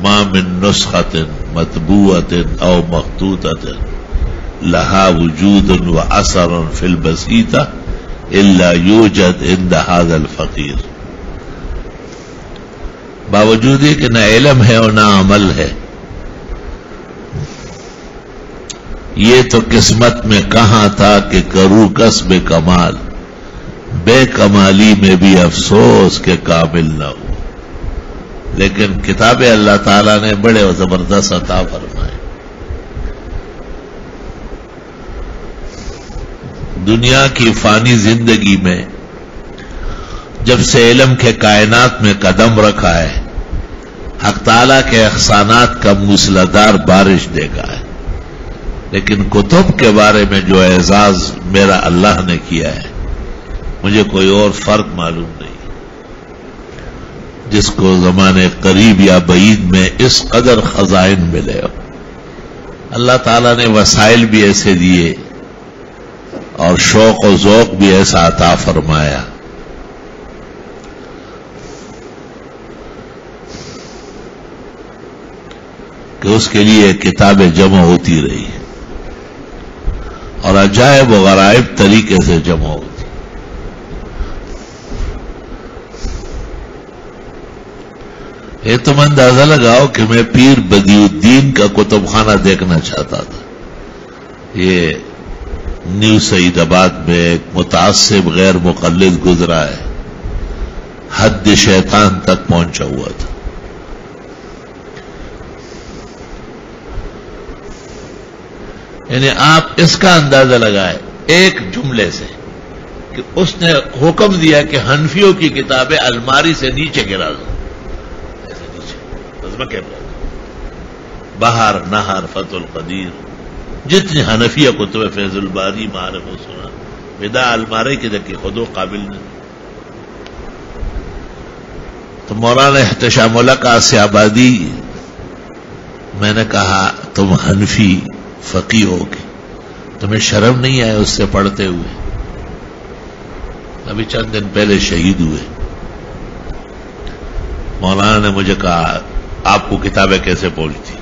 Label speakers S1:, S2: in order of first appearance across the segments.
S1: ما من نسخۃ مطبوعۃ او مخطوطۃ لها وجود واثر فی البسیطہ الا یوجد عند هذا الفقیر. باوجود یہ کہ نہ علم ہے اور نہ عمل ہے، یہ تو قسمت میں کہاں تھا کہ کروں کسب کمال، بے کمالی میں بھی افسوس کہ کامل نہ ہو. لیکن کتاب اللہ تعالیٰ نے بڑے و زبردست عطا فرمائے. دنیا کی فانی زندگی میں جب سے علم کے کائنات میں قدم رکھا ہے، حق تعالیٰ کے احسانات کا موسلادھار بارش دیکھا ہے. لیکن کتب کے بارے میں جو اعزاز میرا اللہ نے کیا ہے، مجھے کوئی اور فرق معلوم نہیں جس کو زمانے قریب یا بعید میں اس قدر خزائن ملے ہو. اللہ تعالیٰ نے وسائل بھی ایسے دیے اور شوق و ذوق بھی ایسا عطا فرمایا کہ اس کے لیے کتابیں جمع ہوتی رہی اور عجائب و غرائب طریقے سے جمع ہوتی. یہ تم اندازہ لگاؤ کہ میں پیر بدیع الدین کا کتب خانہ دیکھنا چاہتا تھا. یہ نیو سعید آباد میں ایک متعصب غیر مقلد گزرا ہے، حد شیطان تک پہنچا ہوا تھا. یعنی آپ اس کا اندازہ لگائے ایک جملے سے کہ اس نے حکم دیا کہ حنفیوں کی کتابیں الماری سے نیچے گرا دو، ایسے نیچے بہار نہر فتح القدیر، جتنی حنفیہ کتب فیض الباری معارف و سنا ودا المارے کے دیکھے خود و قابل نہیں. تو مولانا احتشام اللہ قاسی آبادی، میں نے کہا تم حنفی فقیہ ہو کے تمہیں شرم نہیں آئے اس سے پڑھتے ہوئے؟ ابھی چند دن پہلے شہید ہوئے. مولانا نے مجھے کہا آپ کو کتابیں کیسے پہنچتی؟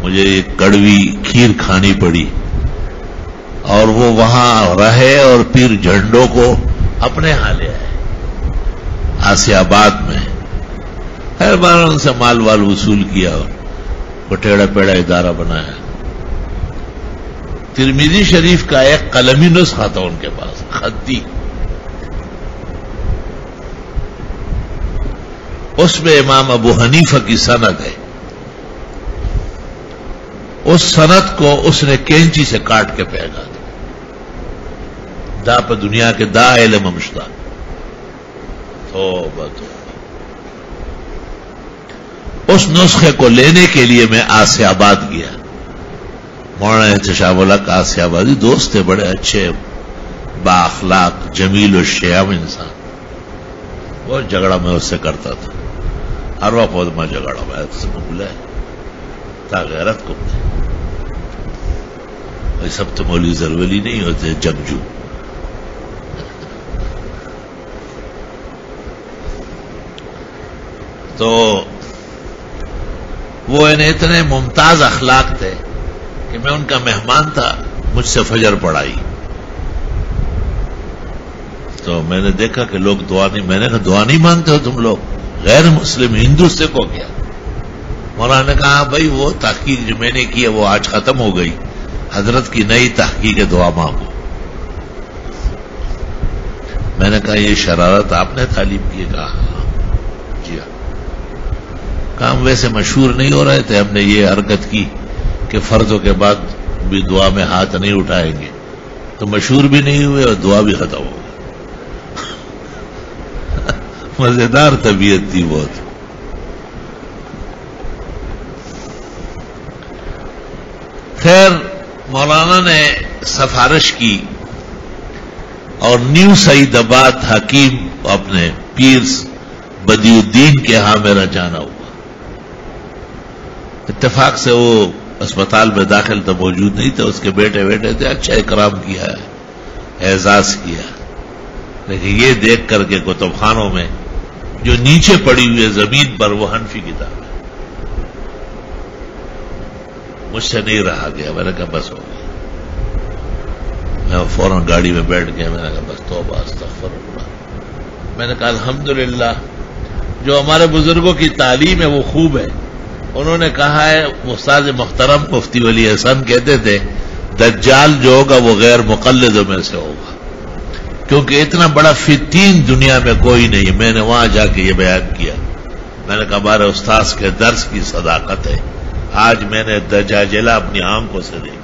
S1: مجھے ایک کڑوی کھیر کھانی پڑی اور وہ وہاں رہے اور پھر جھنڈوں کو اپنے ہاں لے آئے آسی آباد میں. خیر بار ان سے مال وال وصول کیا اور وہ ٹیڑھا پیڑا ادارہ بنایا. ترمذی شریف کا ایک قلمی نسخہ تھا ان کے پاس خطی، اس میں امام ابو حنیفہ کی سند ہے. اس سند کو اس نے کینچی سے کاٹ کے پھینکا تھا. دا پہ دنیا کے دا علم مشتا. اس نسخے کو لینے کے لیے میں آسی آباد گیا. مولانا احتشام اللہ قاسی آبادی دوست تھے، بڑے اچھے با اخلاق جمیل و شیام انسان. بہت جھگڑا میں اس سے کرتا تھا، ہر وقت میں جھگڑا میں اس سے بولا ہے تا غیرت کو دے. یہ سب تو مولوی زرولی نہیں ہوتے جگجو. تو وہ اتنے ممتاز اخلاق تھے کہ میں ان کا مہمان تھا، مجھ سے فجر پڑھائی. تو میں نے دیکھا کہ لوگ دعا نہیں، میں نے کہا دعا نہیں مانگتے ہو تم لوگ؟ غیر مسلم ہندو سے کو کیا؟ مولانا نے کہا بھائی وہ تحقیق جو میں نے کی ہے وہ آج ختم ہو گئی، حضرت کی نئی تحقیق دعا مانگو. میں نے کہا یہ شرارت آپ نے تعلیم کی؟ کہا جی ہاں. کام ویسے مشہور نہیں ہو رہے تھے، ہم نے یہ حرکت کی کہ فرضوں کے بعد بھی دعا میں ہاتھ نہیں اٹھائیں گے، تو مشہور بھی نہیں ہوئے اور دعا بھی ختم ہو گئی. مزیدار طبیعت تھی بہت. خیر مولانا نے سفارش کی اور نیو سعید آباد حکیم اپنے پیر بدیع الدین کے ہاں میرا جانا ہوا. اتفاق سے وہ اسپتال میں داخل تو موجود نہیں تھے، اس کے بیٹے تھے. اچھا اکرام کیا ہے، اعزاز کیا. لیکن یہ دیکھ کر کے کتب خانوں میں جو نیچے پڑی ہوئی زمین پر وہ حنفی کتاب ہے. مجھ سے نہیں رہا گیا. میں نے کہا بس ہو گیا. میں فوراً گاڑی میں بیٹھ گیا. میں نے کہا بس توبہ استغفر اللہ. میں نے کہا الحمدللہ جو ہمارے بزرگوں کی تعلیم ہے وہ خوب ہے. انہوں نے کہا ہے استاد محترم مفتی ولی احسن کہتے تھے دجال جو ہوگا وہ غیر مقلدوں میں سے ہوگا کیونکہ اتنا بڑا فتین دنیا میں کوئی نہیں. میں نے وہاں جا کے یہ بیان کیا. میں نے کہا ہمارے استاذ کے درس کی صداقت ہے. آج میں نے دجاجلہ اپنی آنکھوں سے دیکھا.